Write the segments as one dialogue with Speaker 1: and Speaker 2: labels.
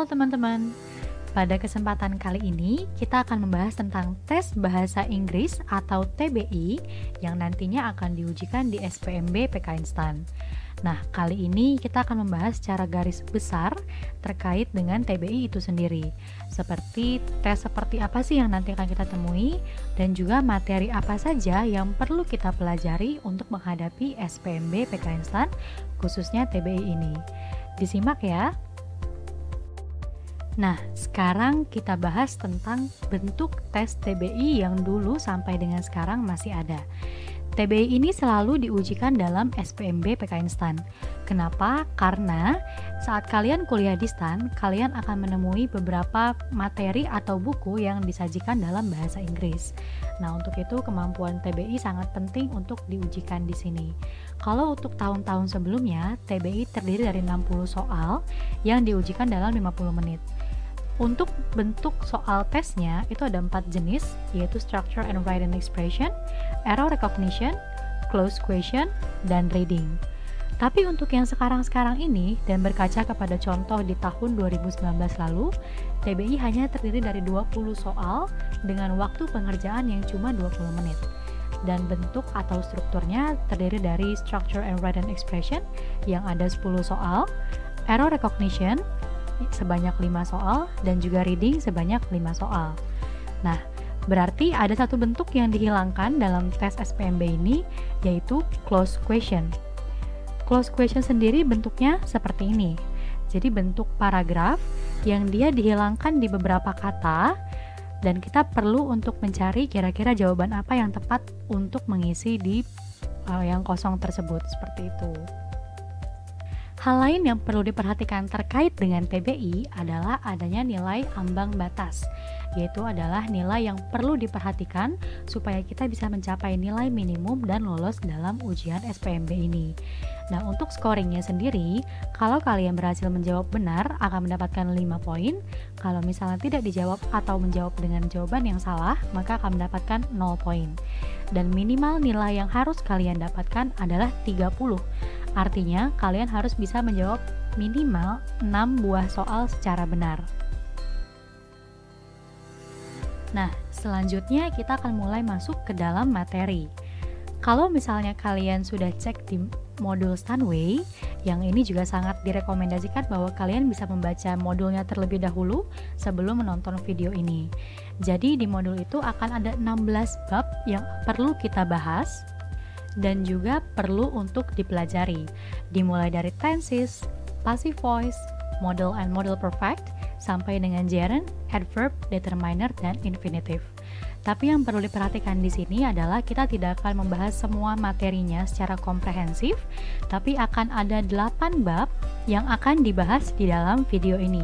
Speaker 1: Halo teman-teman, pada kesempatan kali ini kita akan membahas tentang tes bahasa Inggris atau TBI yang nantinya akan diujikan di SPMB PK Instan. Nah, kali ini kita akan membahas secara garis besar terkait dengan TBI itu sendiri. Seperti apa sih yang nanti akan kita temui, dan juga materi apa saja yang perlu kita pelajari untuk menghadapi SPMB PK Instan, khususnya TBI ini. Disimak ya. Nah, sekarang kita bahas tentang bentuk tes TBI yang dulu sampai dengan sekarang masih ada. TBI ini selalu diujikan dalam SPMB PK Instan. Kenapa? Karena saat kalian kuliah di STAN, kalian akan menemui beberapa materi atau buku yang disajikan dalam bahasa Inggris. Nah, untuk itu kemampuan TBI sangat penting untuk diujikan di sini. Kalau untuk tahun-tahun sebelumnya, TBI terdiri dari 60 soal yang diujikan dalam 50 menit. Untuk bentuk soal tesnya itu ada 4 jenis, yaitu structure and written expression, error recognition, close question, dan reading. Tapi untuk yang sekarang-sekarang ini dan berkaca kepada contoh di tahun 2019 lalu, TBI hanya terdiri dari 20 soal dengan waktu pengerjaan yang cuma 20 menit. Dan bentuk atau strukturnya terdiri dari structure and written expression yang ada 10 soal, error recognition sebanyak 5 soal, dan juga reading sebanyak 5 soal. Nah, berarti ada satu bentuk yang dihilangkan dalam tes SPMB ini, yaitu close question. Close question sendiri bentuknya seperti ini. Jadi bentuk paragraf yang dia dihilangkan di beberapa kata, dan kita perlu untuk mencari kira-kira jawaban apa yang tepat untuk mengisi di yang kosong tersebut, seperti itu. Hal lain yang perlu diperhatikan terkait dengan TBI adalah adanya nilai ambang batas, yaitu adalah nilai yang perlu diperhatikan supaya kita bisa mencapai nilai minimum dan lolos dalam ujian SPMB ini. Nah, untuk scoringnya sendiri, kalau kalian berhasil menjawab benar akan mendapatkan 5 poin. Kalau misalnya tidak dijawab atau menjawab dengan jawaban yang salah, maka akan mendapatkan 0 poin. Dan minimal nilai yang harus kalian dapatkan adalah 30. Artinya, kalian harus bisa menjawab minimal 6 buah soal secara benar. Nah, selanjutnya kita akan mulai masuk ke dalam materi. Kalau misalnya kalian sudah cek di modul Stanway, yang ini juga sangat direkomendasikan bahwa kalian bisa membaca modulnya terlebih dahulu sebelum menonton video ini. Jadi di modul itu akan ada 16 bab yang perlu kita bahas dan juga perlu untuk dipelajari, dimulai dari tenses, passive voice, modal and modal perfect, sampai dengan gerund, adverb, determiner, dan infinitive. Tapi yang perlu diperhatikan di sini adalah kita tidak akan membahas semua materinya secara komprehensif, tapi akan ada 8 bab yang akan dibahas di dalam video ini.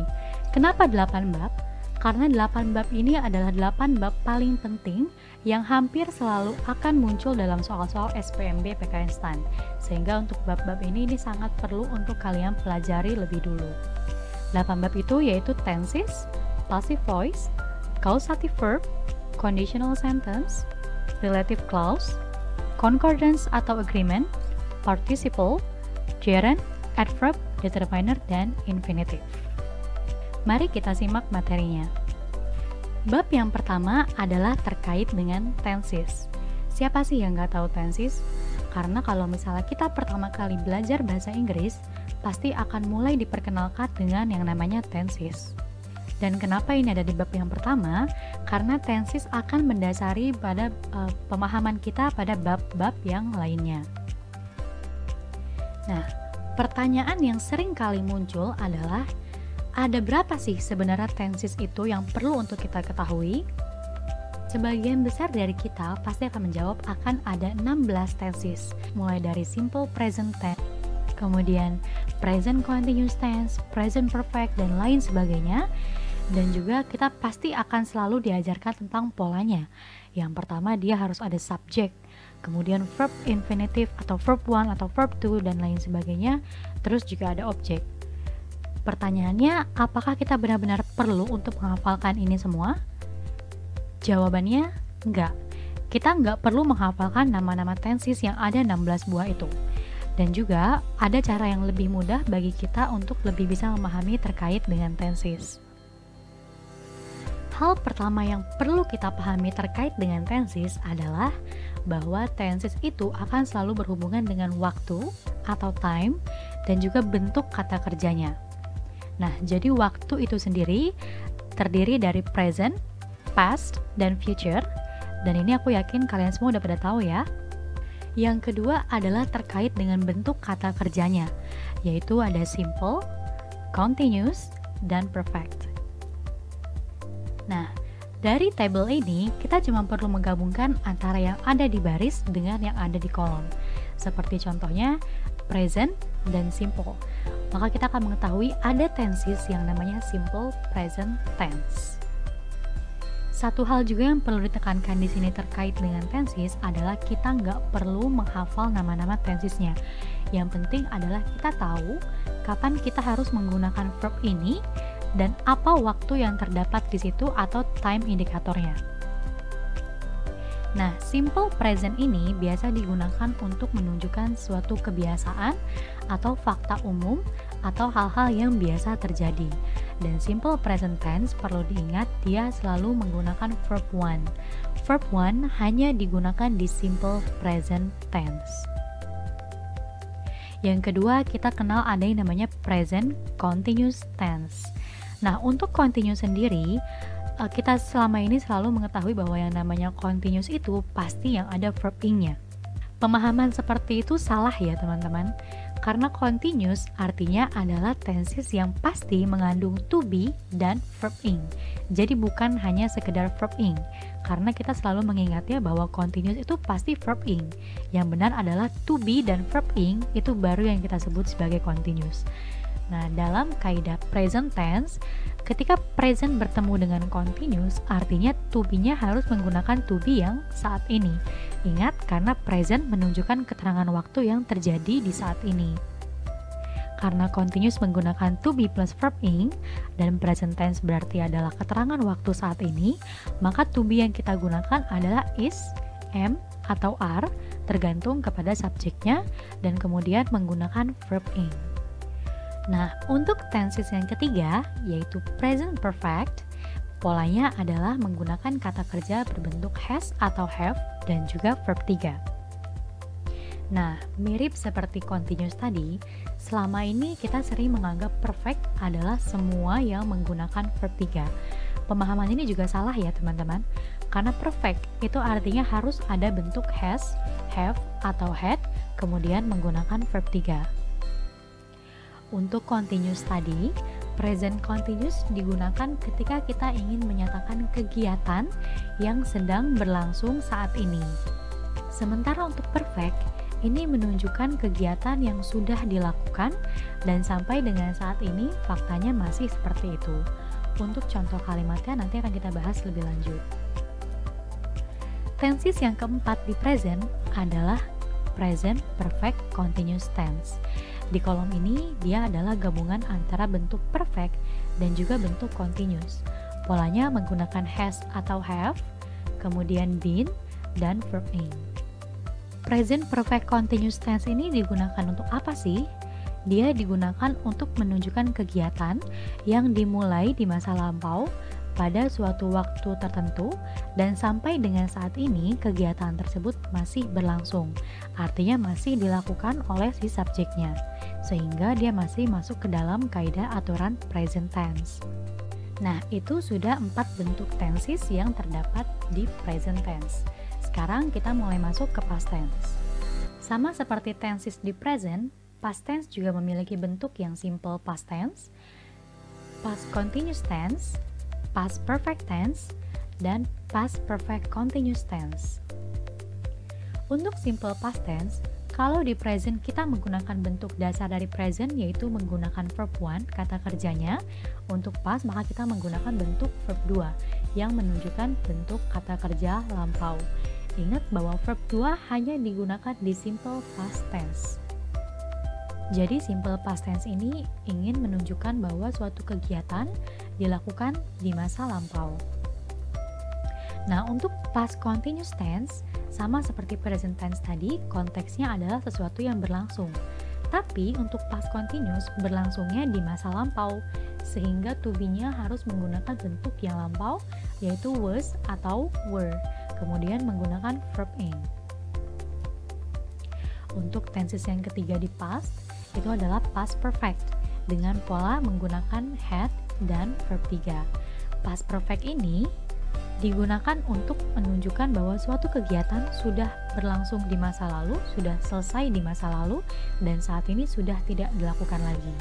Speaker 1: Kenapa 8 bab? Karena 8 bab ini adalah 8 bab paling penting yang hampir selalu akan muncul dalam soal-soal SPMB PK Instan. Sehingga untuk bab-bab ini sangat perlu untuk kalian pelajari lebih dulu. 8 bab itu yaitu tenses, passive voice, causative verb, conditional sentence, relative clause, concordance atau agreement, participle, gerund, adverb, determiner, dan infinitive. Mari kita simak materinya. Bab yang pertama adalah terkait dengan tenses. Siapa sih yang nggak tahu tenses? Karena kalau misalnya kita pertama kali belajar bahasa Inggris, pasti akan mulai diperkenalkan dengan yang namanya tenses. Dan kenapa ini ada di bab yang pertama? Karena tenses akan mendasari pada pemahaman kita pada bab-bab yang lainnya. Nah, pertanyaan yang sering kali muncul adalah, ada berapa sih sebenarnya tenses itu yang perlu untuk kita ketahui? Sebagian besar dari kita pasti akan menjawab akan ada 16 tenses, mulai dari simple present tense, kemudian present continuous tense, present perfect, dan lain sebagainya. Dan juga kita pasti akan selalu diajarkan tentang polanya. Yang pertama, dia harus ada subject, kemudian verb infinitive atau verb 1 atau verb 2, dan lain sebagainya. Terus juga ada object. Pertanyaannya, apakah kita benar-benar perlu untuk menghafalkan ini semua? Jawabannya, enggak. Kita enggak perlu menghafalkan nama-nama tenses yang ada 16 buah itu. Dan juga ada cara yang lebih mudah bagi kita untuk lebih bisa memahami terkait dengan tenses. Hal pertama yang perlu kita pahami terkait dengan tenses adalah bahwa tenses itu akan selalu berhubungan dengan waktu atau time dan juga bentuk kata kerjanya. Nah, jadi waktu itu sendiri terdiri dari present, past, dan future, dan ini aku yakin kalian semua udah pada tahu ya. Yang kedua adalah terkait dengan bentuk kata kerjanya, yaitu ada simple, continuous, dan perfect. Nah, dari tabel ini kita cuma perlu menggabungkan antara yang ada di baris dengan yang ada di kolom. Seperti contohnya present dan simple. Maka kita akan mengetahui ada tenses yang namanya simple present tense. Satu hal juga yang perlu ditekankan di sini terkait dengan tenses adalah kita nggak perlu menghafal nama-nama tensesnya. Yang penting adalah kita tahu kapan kita harus menggunakan verb ini dan apa waktu yang terdapat di situ atau time indikatornya. Nah, simple present ini biasa digunakan untuk menunjukkan suatu kebiasaan atau fakta umum atau hal-hal yang biasa terjadi. Dan simple present tense perlu diingat dia selalu menggunakan verb one. Verb one hanya digunakan di simple present tense. Yang kedua, kita kenal ada yang namanya present continuous tense. Nah, untuk continuous sendiri, kita selama ini selalu mengetahui bahwa yang namanya continuous itu pasti yang ada verb ing-nya. Pemahaman seperti itu salah ya teman-teman, karena continuous artinya adalah tenses yang pasti mengandung to be dan verb ing. Jadi bukan hanya sekedar verb ing, karena kita selalu mengingatnya bahwa continuous itu pasti verb ing. Yang benar adalah to be dan verb ing itu baru yang kita sebut sebagai continuous. Nah, dalam kaidah present tense, ketika present bertemu dengan continuous, artinya to be-nya harus menggunakan to be yang saat ini. Ingat, karena present menunjukkan keterangan waktu yang terjadi di saat ini. Karena continuous menggunakan to be plus verb ing, dan present tense berarti adalah keterangan waktu saat ini, maka to be yang kita gunakan adalah is, am, atau are, tergantung kepada subjeknya, dan kemudian menggunakan verb ing. Nah, untuk tenses yang ketiga, yaitu present perfect, polanya adalah menggunakan kata kerja berbentuk has atau have dan juga verb 3. Nah, mirip seperti continuous tadi, selama ini kita sering menganggap perfect adalah semua yang menggunakan verb 3. Pemahaman ini juga salah ya teman-teman, karena perfect itu artinya harus ada bentuk has, have, atau had, kemudian menggunakan verb 3. Untuk continuous tadi, present continuous digunakan ketika kita ingin menyatakan kegiatan yang sedang berlangsung saat ini. Sementara untuk perfect, ini menunjukkan kegiatan yang sudah dilakukan dan sampai dengan saat ini faktanya masih seperti itu. Untuk contoh kalimatnya nanti akan kita bahas lebih lanjut. Tenses yang keempat di present adalah present perfect continuous tense. Di kolom ini, dia adalah gabungan antara bentuk perfect dan juga bentuk continuous. Polanya menggunakan has atau have, kemudian been, dan verb ing. Present perfect continuous tense ini digunakan untuk apa sih? Dia digunakan untuk menunjukkan kegiatan yang dimulai di masa lampau pada suatu waktu tertentu dan sampai dengan saat ini kegiatan tersebut masih berlangsung. Artinya masih dilakukan oleh si subjeknya, sehingga dia masih masuk ke dalam kaidah aturan present tense. Nah, itu sudah 4 bentuk tenses yang terdapat di present tense. Sekarang kita mulai masuk ke past tense. Sama seperti tenses di present, past tense juga memiliki bentuk yang simple past tense, past continuous tense, past perfect tense, dan past perfect continuous tense. Untuk simple past tense, kalau di present kita menggunakan bentuk dasar dari present yaitu menggunakan verb one, kata kerjanya. Untuk past maka kita menggunakan bentuk verb 2 yang menunjukkan bentuk kata kerja lampau. Ingat bahwa verb 2 hanya digunakan di simple past tense. Jadi simple past tense ini ingin menunjukkan bahwa suatu kegiatan dilakukan di masa lampau. Nah, untuk past continuous tense, sama seperti present tense tadi, konteksnya adalah sesuatu yang berlangsung. Tapi untuk past continuous berlangsungnya di masa lampau, sehingga to be-nya harus menggunakan bentuk yang lampau, yaitu was atau were, kemudian menggunakan verb ing. Untuk tenses yang ketiga di past, itu adalah past perfect, dengan pola menggunakan had dan verb 3. Past perfect ini digunakan untuk menunjukkan bahwa suatu kegiatan sudah berlangsung di masa lalu, sudah selesai di masa lalu, dan saat ini sudah tidak dilakukan lagi.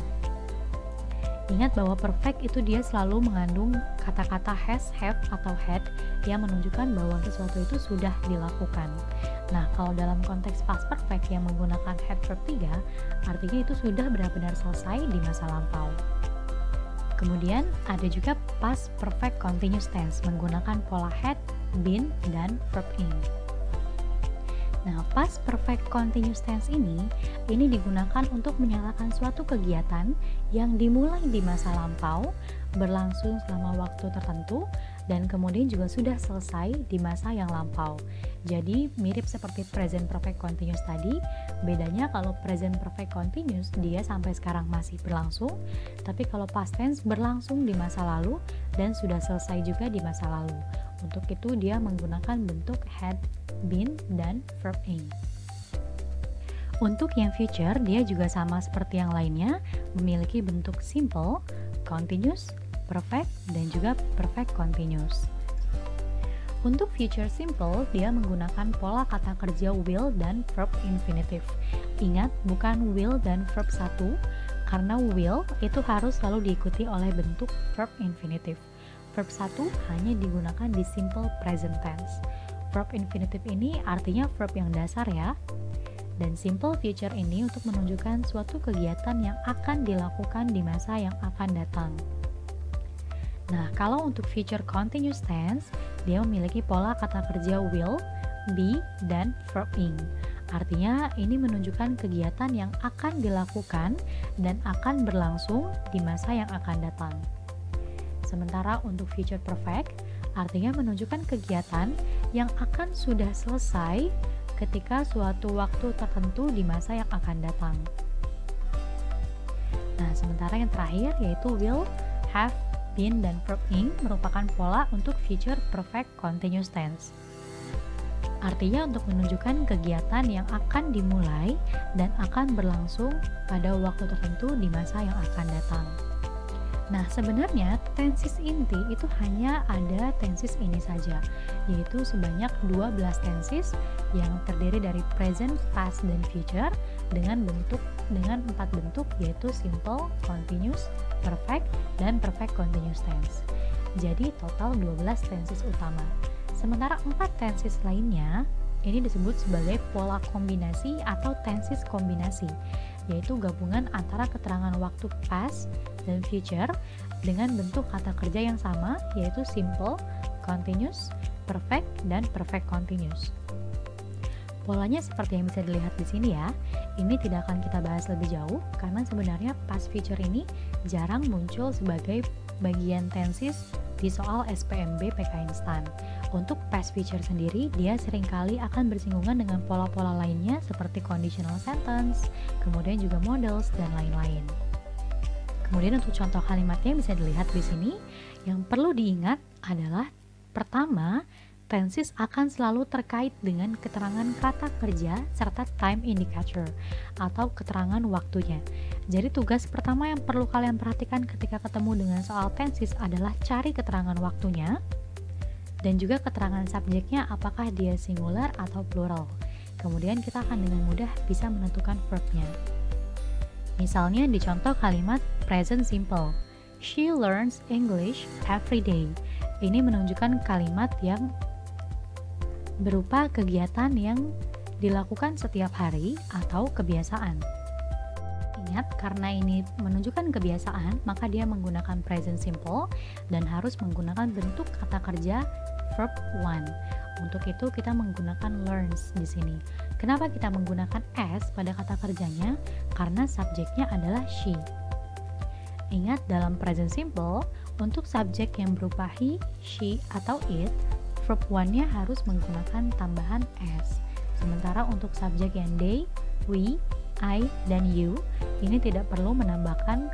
Speaker 1: Ingat bahwa perfect itu dia selalu mengandung kata-kata has, have, atau had yang menunjukkan bahwa sesuatu itu sudah dilakukan. Nah, kalau dalam konteks past perfect yang menggunakan had verb 3, artinya itu sudah benar-benar selesai di masa lampau. Kemudian ada juga past perfect continuous tense menggunakan pola had, been, dan verb ing. Nah, past perfect continuous tense ini digunakan untuk menyatakan suatu kegiatan yang dimulai di masa lampau, berlangsung selama waktu tertentu, dan kemudian juga sudah selesai di masa yang lampau. Jadi mirip seperti present perfect continuous tadi, bedanya kalau present perfect continuous dia sampai sekarang masih berlangsung, tapi kalau past tense berlangsung di masa lalu dan sudah selesai juga di masa lalu. Untuk itu dia menggunakan bentuk had, been, dan verb ing. Untuk yang future, dia juga sama seperti yang lainnya, memiliki bentuk simple, continuous, perfect, dan juga perfect continuous. Untuk future simple, dia menggunakan pola kata kerja will dan verb infinitive. Ingat, bukan will dan verb 1, karena will itu harus selalu diikuti oleh bentuk verb infinitive. Verb 1 hanya digunakan di simple present tense. Verb infinitive ini artinya verb yang dasar ya. Dan simple future ini untuk menunjukkan suatu kegiatan yang akan dilakukan di masa yang akan datang. Nah, kalau untuk future continuous tense, dia memiliki pola kata kerja will, be, dan verb ing. Artinya, ini menunjukkan kegiatan yang akan dilakukan dan akan berlangsung di masa yang akan datang. Sementara untuk future perfect, artinya menunjukkan kegiatan yang akan sudah selesai ketika suatu waktu tertentu di masa yang akan datang. Nah, sementara yang terakhir yaitu will, have, been, dan verb ing merupakan pola untuk future perfect continuous tense. Artinya untuk menunjukkan kegiatan yang akan dimulai dan akan berlangsung pada waktu tertentu di masa yang akan datang. Nah, sebenarnya tenses inti itu hanya ada tenses ini saja, yaitu sebanyak 12 tenses yang terdiri dari present, past, dan future dengan 4 bentuk yaitu simple, continuous, perfect, dan perfect continuous tense. Jadi total 12 tenses utama. Sementara 4 tenses lainnya ini disebut sebagai pola kombinasi atau tenses kombinasi, yaitu gabungan antara keterangan waktu past dan future dengan bentuk kata kerja yang sama yaitu simple, continuous, perfect, dan perfect continuous. Polanya seperti yang bisa dilihat di sini ya. Ini tidak akan kita bahas lebih jauh karena sebenarnya past future ini jarang muncul sebagai bagian tenses di soal SPMB PK Instan. Untuk past future sendiri, dia seringkali akan bersinggungan dengan pola-pola lainnya seperti conditional sentence, kemudian juga models, dan lain-lain. Kemudian untuk contoh kalimatnya bisa dilihat di sini. Yang perlu diingat adalah pertama, tenses akan selalu terkait dengan keterangan kata kerja serta time indicator atau keterangan waktunya. Jadi tugas pertama yang perlu kalian perhatikan ketika ketemu dengan soal tenses adalah cari keterangan waktunya dan juga keterangan subjeknya apakah dia singular atau plural. Kemudian kita akan dengan mudah bisa menentukan verbnya. Misalnya di contoh kalimat present simple, she learns English every day. Ini menunjukkan kalimat yang berupa kegiatan yang dilakukan setiap hari atau kebiasaan. Ingat, karena ini menunjukkan kebiasaan, maka dia menggunakan present simple dan harus menggunakan bentuk kata kerja verb 1. Untuk itu kita menggunakan learns di sini. Kenapa kita menggunakan s pada kata kerjanya? Karena subjeknya adalah she. Ingat, dalam present simple, untuk subjek yang berupa he, she, atau it, verb one-nya harus menggunakan tambahan s. Sementara untuk subjek yang they, we, I, dan you, ini tidak perlu menambahkan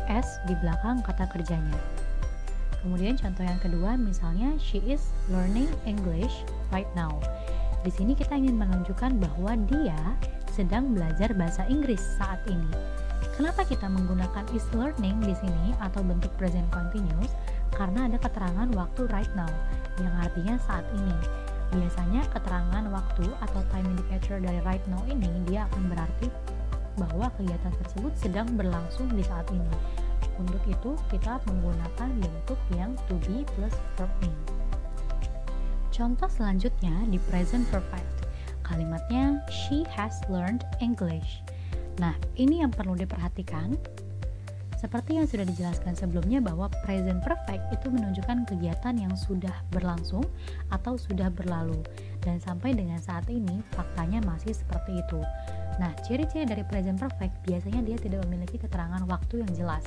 Speaker 1: s di belakang kata kerjanya. Kemudian contoh yang kedua, misalnya she is learning English right now. Di sini kita ingin menunjukkan bahwa dia sedang belajar bahasa Inggris saat ini. Kenapa kita menggunakan is learning di sini atau bentuk present continuous? Karena ada keterangan waktu right now, yang artinya saat ini. Biasanya keterangan waktu atau time indicator dari right now ini dia akan berarti bahwa kegiatan tersebut sedang berlangsung di saat ini. Untuk itu kita menggunakan bentuk yang to be plus verb in. Contoh selanjutnya di present perfect. Kalimatnya she has learned English. Nah, ini yang perlu diperhatikan. Seperti yang sudah dijelaskan sebelumnya bahwa present perfect itu menunjukkan kegiatan yang sudah berlangsung atau sudah berlalu. Dan sampai dengan saat ini faktanya masih seperti itu. Nah, ciri-ciri dari present perfect biasanya dia tidak memiliki keterangan waktu yang jelas.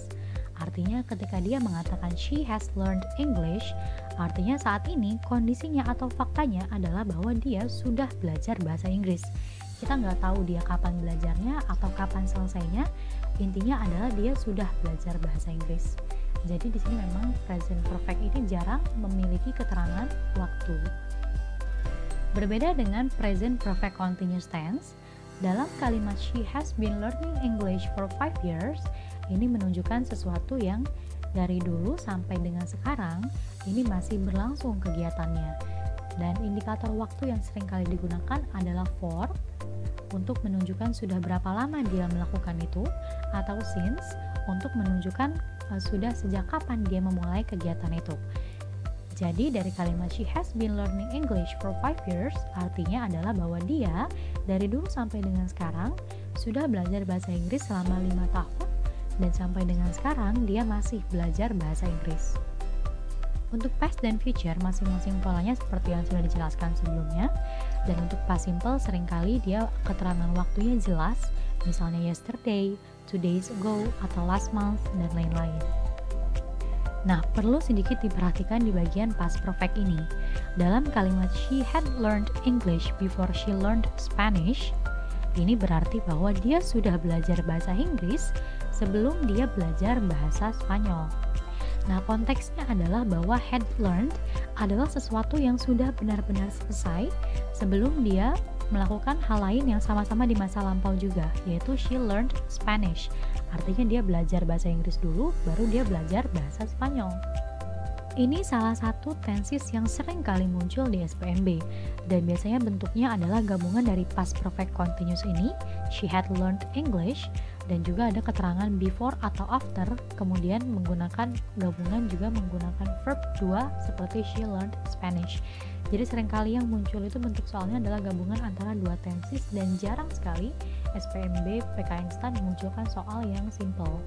Speaker 1: Artinya ketika dia mengatakan she has learned English, artinya saat ini kondisinya atau faktanya adalah bahwa dia sudah belajar bahasa Inggris. Kita nggak tahu dia kapan belajarnya atau kapan selesainya. Intinya adalah dia sudah belajar bahasa Inggris. Jadi di sini memang present perfect ini jarang memiliki keterangan waktu. Berbeda dengan present perfect continuous tense, dalam kalimat she has been learning English for 5 years, ini menunjukkan sesuatu yang dari dulu sampai dengan sekarang ini masih berlangsung kegiatannya. Dan indikator waktu yang sering kali digunakan adalah for untuk menunjukkan sudah berapa lama dia melakukan itu, atau since untuk menunjukkan sudah sejak kapan dia memulai kegiatan itu. Jadi dari kalimat she has been learning English for 5 years artinya adalah bahwa dia dari dulu sampai dengan sekarang sudah belajar bahasa Inggris selama 5 tahun dan sampai dengan sekarang dia masih belajar bahasa Inggris. Untuk past dan future masing-masing polanya seperti yang sudah dijelaskan sebelumnya. Dan untuk past simple seringkali dia keterangan waktunya jelas, misalnya yesterday, 2 days ago, atau last month, dan lain-lain. Nah, perlu sedikit diperhatikan di bagian past perfect ini. Dalam kalimat she had learned English before she learned Spanish, ini berarti bahwa dia sudah belajar bahasa Inggris sebelum dia belajar bahasa Spanyol. Nah, konteksnya adalah bahwa had learned adalah sesuatu yang sudah benar-benar selesai sebelum dia melakukan hal lain yang sama-sama di masa lampau juga, yaitu she learned Spanish. Artinya dia belajar bahasa Inggris dulu, baru dia belajar bahasa Spanyol. Ini salah satu tenses yang sering kali muncul di SPMB, dan biasanya bentuknya adalah gabungan dari past perfect continuous ini, she had learned English, dan juga ada keterangan before atau after, kemudian menggunakan gabungan juga menggunakan verb 2 seperti she learned Spanish. Jadi seringkali yang muncul itu bentuk soalnya adalah gabungan antara dua tenses dan jarang sekali SPMB PK Instan memunculkan soal yang simple.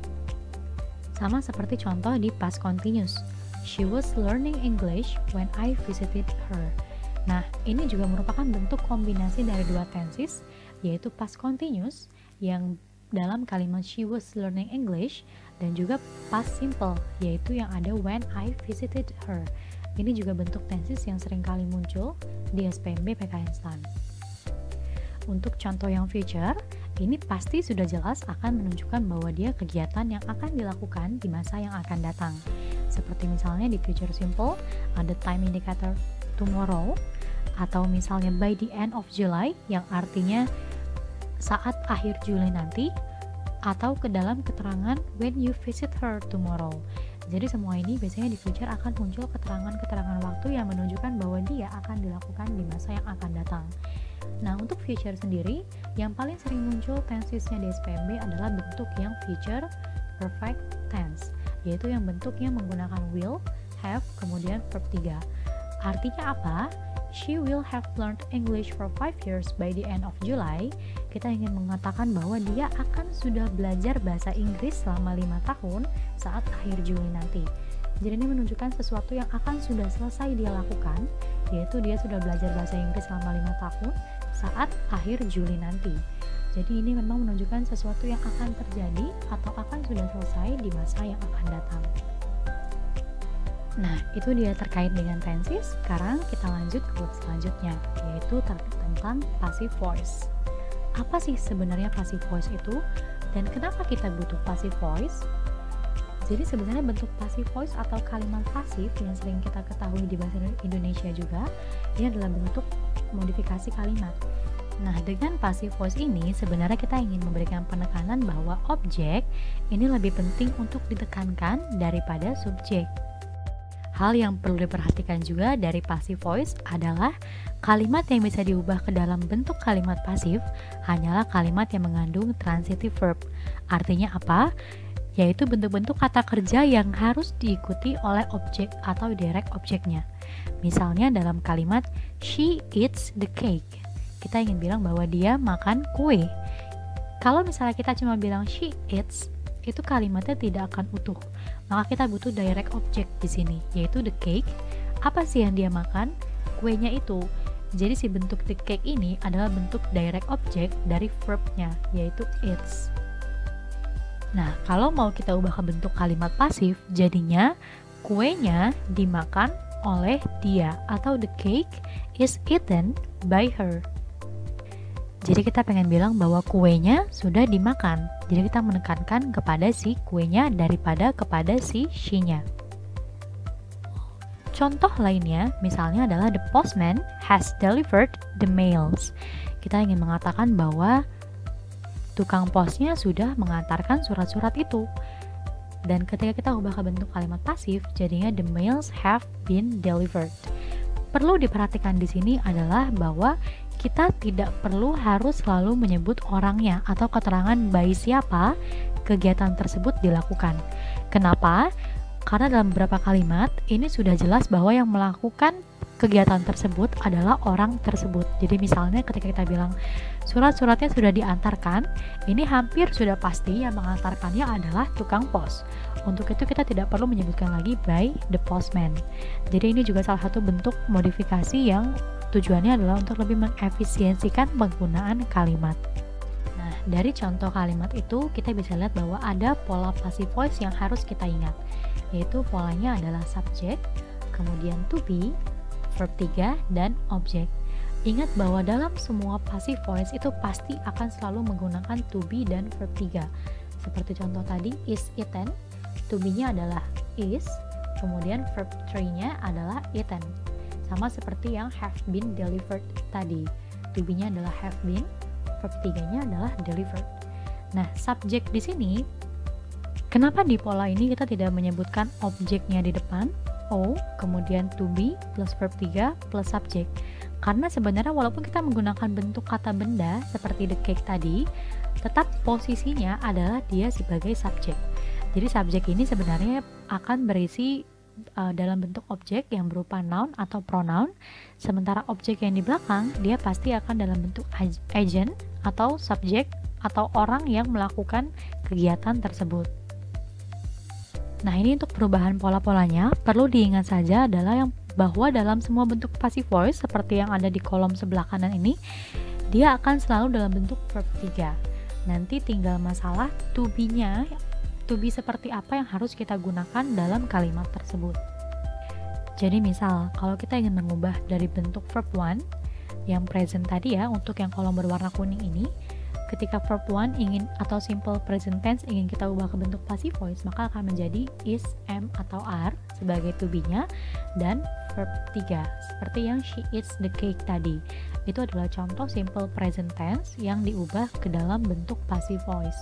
Speaker 1: Sama seperti contoh di past continuous. She was learning English when I visited her. Nah, ini juga merupakan bentuk kombinasi dari dua tenses, yaitu past continuous yang dalam kalimat she was learning English dan juga past simple yaitu yang ada when I visited her. Ini juga bentuk tenses yang sering kali muncul di SPMB PK Instan. Untuk contoh yang future, ini pasti sudah jelas akan menunjukkan bahwa dia kegiatan yang akan dilakukan di masa yang akan datang. Seperti misalnya di future simple ada time indicator tomorrow, atau misalnya by the end of July yang artinya saat akhir Juli nanti, atau ke dalam keterangan when you visit her tomorrow. Jadi semua ini biasanya di future akan muncul keterangan-keterangan waktu yang menunjukkan bahwa dia akan dilakukan di masa yang akan datang. Nah, untuk future sendiri, yang paling sering muncul tensesnya di SPMB adalah bentuk yang future perfect tense, yaitu yang bentuknya menggunakan will, have, kemudian verb 3. Artinya apa? She will have learned English for 5 years by the end of July. Kita ingin mengatakan bahwa dia akan sudah belajar bahasa Inggris selama 5 tahun saat akhir Juli nanti. Jadi ini menunjukkan sesuatu yang akan sudah selesai dia lakukan, yaitu dia sudah belajar bahasa Inggris selama 5 tahun saat akhir Juli nanti. Jadi ini memang menunjukkan sesuatu yang akan terjadi atau akan sudah selesai di masa yang akan datang. Nah, itu dia terkait dengan tenses. Sekarang kita lanjut ke bab selanjutnya, yaitu tentang passive voice. Apa sih sebenarnya passive voice itu? Dan kenapa kita butuh passive voice? Jadi sebenarnya bentuk passive voice atau kalimat pasif yang sering kita ketahui di bahasa Indonesia juga, ini adalah bentuk modifikasi kalimat. Nah, dengan passive voice ini sebenarnya kita ingin memberikan penekanan bahwa objek ini lebih penting untuk ditekankan daripada subjek. Hal yang perlu diperhatikan juga dari passive voice adalah kalimat yang bisa diubah ke dalam bentuk kalimat pasif hanyalah kalimat yang mengandung transitive verb. Artinya apa? Yaitu bentuk-bentuk kata kerja yang harus diikuti oleh objek atau direct objeknya. Misalnya dalam kalimat she eats the cake, kita ingin bilang bahwa dia makan kue. Kalau misalnya kita cuma bilang she eats, itu kalimatnya tidak akan utuh. Maka kita butuh direct object di sini, yaitu the cake. Apa sih yang dia makan? Kuenya itu. Jadi si bentuk the cake ini adalah bentuk direct object dari verbnya, yaitu eats. Nah, kalau mau kita ubah ke bentuk kalimat pasif, jadinya kuenya dimakan oleh dia, atau the cake is eaten by her. Jadi kita pengen bilang bahwa kuenya sudah dimakan. Jadi kita menekankan kepada si kuenya daripada kepada si she-nya. Contoh lainnya misalnya adalah the postman has delivered the mails. Kita ingin mengatakan bahwa tukang posnya sudah mengantarkan surat-surat itu. Dan ketika kita ubah ke bentuk kalimat pasif, jadinya the mails have been delivered. Perlu diperhatikan di sini adalah bahwa kita tidak perlu harus selalu menyebut orangnya atau keterangan by siapa kegiatan tersebut dilakukan. Kenapa? Karena dalam beberapa kalimat ini sudah jelas bahwa yang melakukan kegiatan tersebut adalah orang tersebut. Jadi misalnya ketika kita bilang surat-suratnya sudah diantarkan, ini hampir sudah pasti yang mengantarkannya adalah tukang pos. Untuk itu kita tidak perlu menyebutkan lagi by the postman. Jadi ini juga salah satu bentuk modifikasi yang tujuannya adalah untuk lebih mengefisiensikan penggunaan kalimat. Nah, dari contoh kalimat itu kita bisa lihat bahwa ada pola passive voice yang harus kita ingat, yaitu polanya adalah subject, kemudian to be, verb 3, dan objek. Ingat bahwa dalam semua passive voice itu pasti akan selalu menggunakan to be dan verb 3. Seperti contoh tadi, is eaten, to be-nya adalah is, kemudian verb 3-nya adalah eaten. Sama seperti yang have been delivered tadi. To be-nya adalah have been, verb 3-nya adalah delivered. Nah, subjek di sini, kenapa di pola ini kita tidak menyebutkan objeknya di depan, O, kemudian to be plus verb 3 plus subjek? Karena sebenarnya walaupun kita menggunakan bentuk kata benda seperti the cake tadi, tetap posisinya adalah dia sebagai subjek. Jadi subjek ini sebenarnya akan berisi dalam bentuk objek yang berupa noun atau pronoun, sementara objek yang di belakang dia pasti akan dalam bentuk agent atau subjek atau orang yang melakukan kegiatan tersebut. Nah, ini untuk perubahan pola-polanya perlu diingat saja adalah bahwa dalam semua bentuk passive voice seperti yang ada di kolom sebelah kanan ini, dia akan selalu dalam bentuk verb 3. Nanti tinggal masalah to be-nya, to be seperti apa yang harus kita gunakan dalam kalimat tersebut. Jadi misal, kalau kita ingin mengubah dari bentuk verb 1 yang present tadi ya, untuk yang kolom berwarna kuning ini, ketika verb 1 ingin atau simple present tense ingin kita ubah ke bentuk passive voice, maka akan menjadi is, am, atau are sebagai to be-nya, dan verb 3 seperti yang she eats the cake tadi. Itu adalah contoh simple present tense yang diubah ke dalam bentuk passive voice.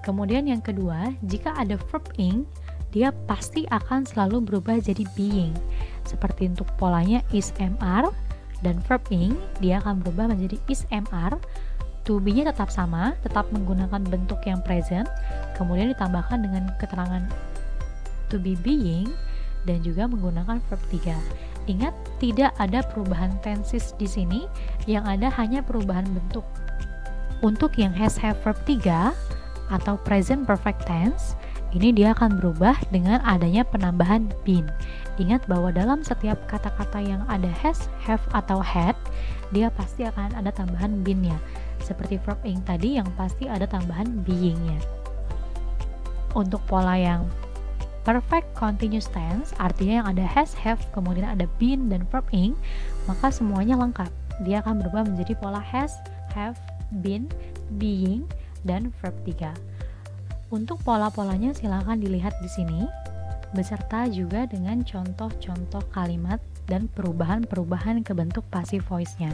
Speaker 1: Kemudian yang kedua, jika ada verb ing, dia pasti akan selalu berubah jadi being. Seperti untuk polanya is, am, are, dan verb ing dia akan berubah menjadi is, am, are. To be-nya tetap sama, tetap menggunakan bentuk yang present, kemudian ditambahkan dengan keterangan to be being, dan juga menggunakan verb 3. Ingat, tidak ada perubahan tenses di sini, yang ada hanya perubahan bentuk. Untuk yang has, have, verb 3, atau present perfect tense, ini dia akan berubah dengan adanya penambahan been. Ingat bahwa dalam setiap kata-kata yang ada has, have, atau had, dia pasti akan ada tambahan been-nya. Seperti verb ing tadi yang pasti ada tambahan being-nya. Untuk pola yang perfect continuous tense, artinya yang ada has, have, kemudian ada been dan verb ing, maka semuanya lengkap. Dia akan berubah menjadi pola has, have, been, being, dan verb 3. Untuk pola-polanya silakan dilihat di sini, beserta juga dengan contoh-contoh kalimat dan perubahan-perubahan ke bentuk passive voice-nya.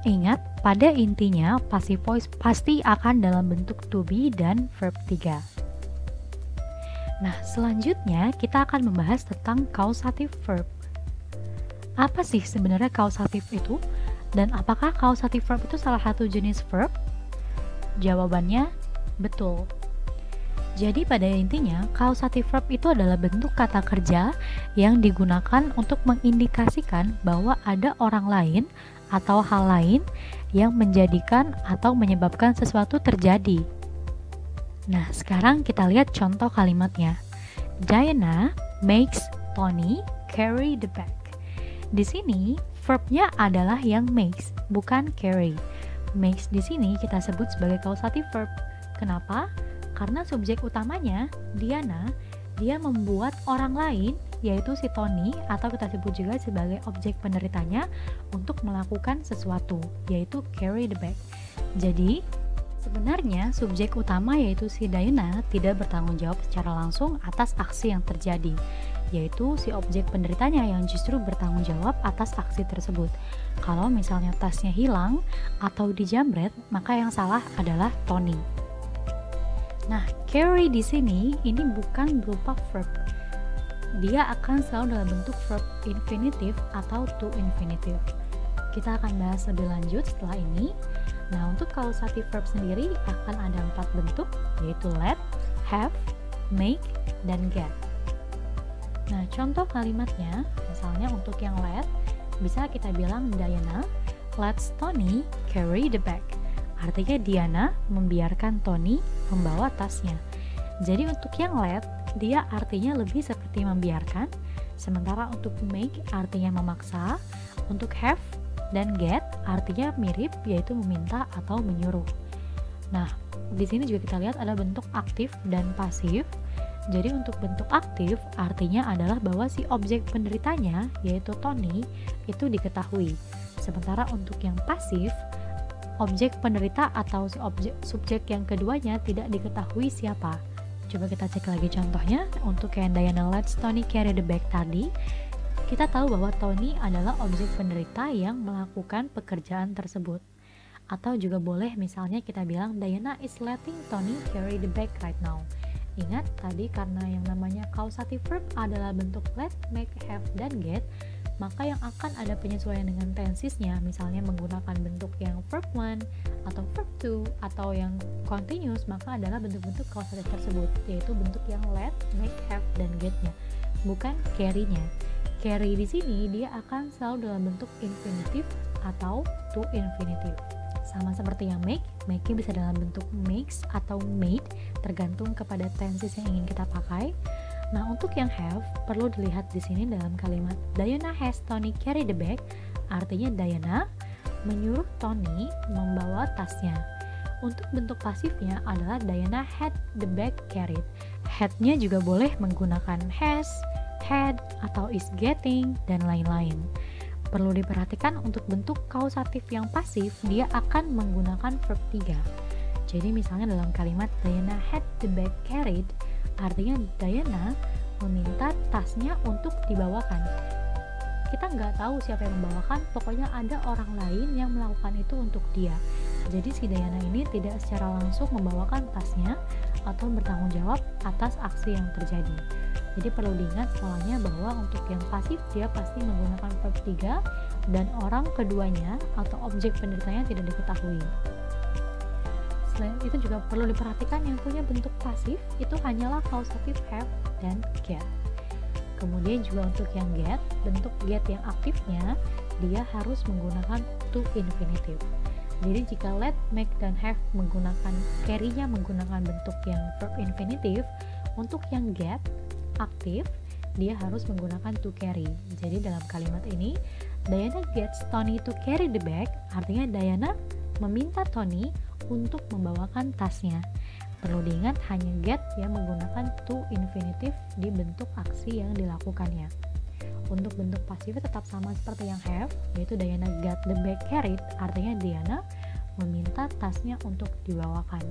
Speaker 1: Ingat, pada intinya passive voice pasti akan dalam bentuk to be dan verb 3. Nah, selanjutnya kita akan membahas tentang causative verb. Apa sih sebenarnya causative itu? Dan apakah causative verb itu salah satu jenis verb? Jawabannya, betul. Jadi pada intinya, causative verb itu adalah bentuk kata kerja yang digunakan untuk mengindikasikan bahwa ada orang lain atau hal lain yang menjadikan atau menyebabkan sesuatu terjadi. Nah, sekarang kita lihat contoh kalimatnya. Diana makes Tony carry the bag. Di sini, verbnya adalah yang makes, bukan carry. Makes di sini kita sebut sebagai causative verb. Kenapa? Karena subjek utamanya, Diana, dia membuat orang lain, yaitu si Tony, atau kita sebut juga sebagai objek penderitanya, untuk melakukan sesuatu, yaitu carry the bag. Jadi, sebenarnya subjek utama yaitu si Diana tidak bertanggung jawab secara langsung atas aksi yang terjadi, yaitu si objek penderitanya yang justru bertanggung jawab atas aksi tersebut. Kalau misalnya tasnya hilang atau dijamret, maka yang salah adalah Tony. Nah, carry di sini ini bukan berupa verb. Dia akan selalu dalam bentuk verb infinitive atau to infinitive. Kita akan bahas lebih lanjut setelah ini. Nah, untuk causative verb sendiri akan ada 4 bentuk, yaitu let, have, make, dan get. Nah, contoh kalimatnya, misalnya untuk yang let, bisa kita bilang Diana lets Tony carry the bag. Artinya Diana membiarkan Tony membawa tasnya. Jadi untuk yang let, dia artinya lebih seperti membiarkan, sementara untuk make artinya memaksa, untuk have dan get artinya mirip, yaitu meminta atau menyuruh. Nah, di sini juga kita lihat ada bentuk aktif dan pasif. Jadi untuk bentuk aktif artinya adalah bahwa si objek penderitanya, yaitu Tony, itu diketahui. Sementara untuk yang pasif, objek penderita atau si subjek yang keduanya tidak diketahui siapa. Coba kita cek lagi contohnya. Untuk yang Diana lets Tony carry the bag tadi, kita tahu bahwa Tony adalah objek penderita yang melakukan pekerjaan tersebut. Atau juga boleh misalnya kita bilang Diana is letting Tony carry the bag right now. Ingat tadi karena yang namanya causative verb adalah bentuk let, make, have, dan get, maka yang akan ada penyesuaian dengan tensesnya, misalnya menggunakan bentuk yang verb 1 atau verb 2 atau yang continuous, maka adalah bentuk-bentuk causative tersebut, yaitu bentuk yang let, make, have, dan get-nya, bukan carry-nya. Carry di sini dia akan selalu dalam bentuk infinitive atau to infinitive. Sama seperti yang make-nya bisa dalam bentuk makes atau made, tergantung kepada tenses yang ingin kita pakai. Nah, untuk yang have, perlu dilihat di sini dalam kalimat Diana has Tony carry the bag, artinya Diana menyuruh Tony membawa tasnya. Untuk bentuk pasifnya adalah Diana had the bag carried. Had-nya juga boleh menggunakan has, had, atau is getting, dan lain-lain. Perlu diperhatikan untuk bentuk kausatif yang pasif, dia akan menggunakan verb 3. Jadi misalnya dalam kalimat Diana had the bag carried, artinya Diana meminta tasnya untuk dibawakan. Kita nggak tahu siapa yang membawakan, pokoknya ada orang lain yang melakukan itu untuk dia. Jadi si Diana ini tidak secara langsung membawakan tasnya atau bertanggung jawab atas aksi yang terjadi. Jadi perlu diingat polanya bahwa untuk yang pasif dia pasti menggunakan verb 3 dan orang keduanya atau objek penderitanya tidak diketahui. Selain itu juga perlu diperhatikan yang punya bentuk pasif itu hanyalah causative have dan get. Kemudian juga untuk yang get, bentuk get yang aktifnya dia harus menggunakan to infinitive. Jadi jika let, make, dan have menggunakan carry-nya menggunakan bentuk yang verb infinitive, untuk yang get aktif dia harus menggunakan to carry. Jadi dalam kalimat ini Diana gets Tony to carry the bag, artinya Diana meminta Tony untuk membawakan tasnya. Perlu diingat hanya get yang menggunakan to infinitive di bentuk aksi yang dilakukannya. Untuk bentuk pasifnya tetap sama seperti yang have, yaitu Diana got the bag carried, artinya Diana meminta tasnya untuk dibawakan.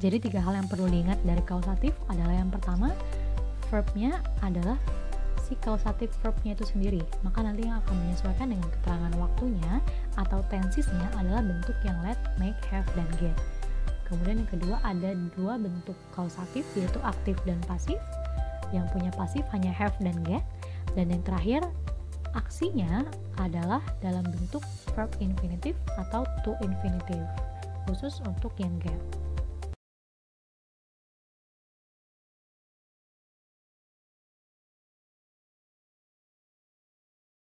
Speaker 1: Jadi 3 hal yang perlu diingat dari kausatif adalah yang pertama, verbnya adalah si kausatif verbnya itu sendiri, maka nanti yang akan menyesuaikan dengan keterangan waktunya atau tensesnya adalah bentuk yang let, make, have, dan get. Kemudian yang kedua ada 2 bentuk kausatif, yaitu aktif dan pasif. Yang punya pasif hanya have dan get. Dan yang terakhir, aksinya adalah dalam bentuk verb infinitive atau to infinitive, khusus untuk yang get.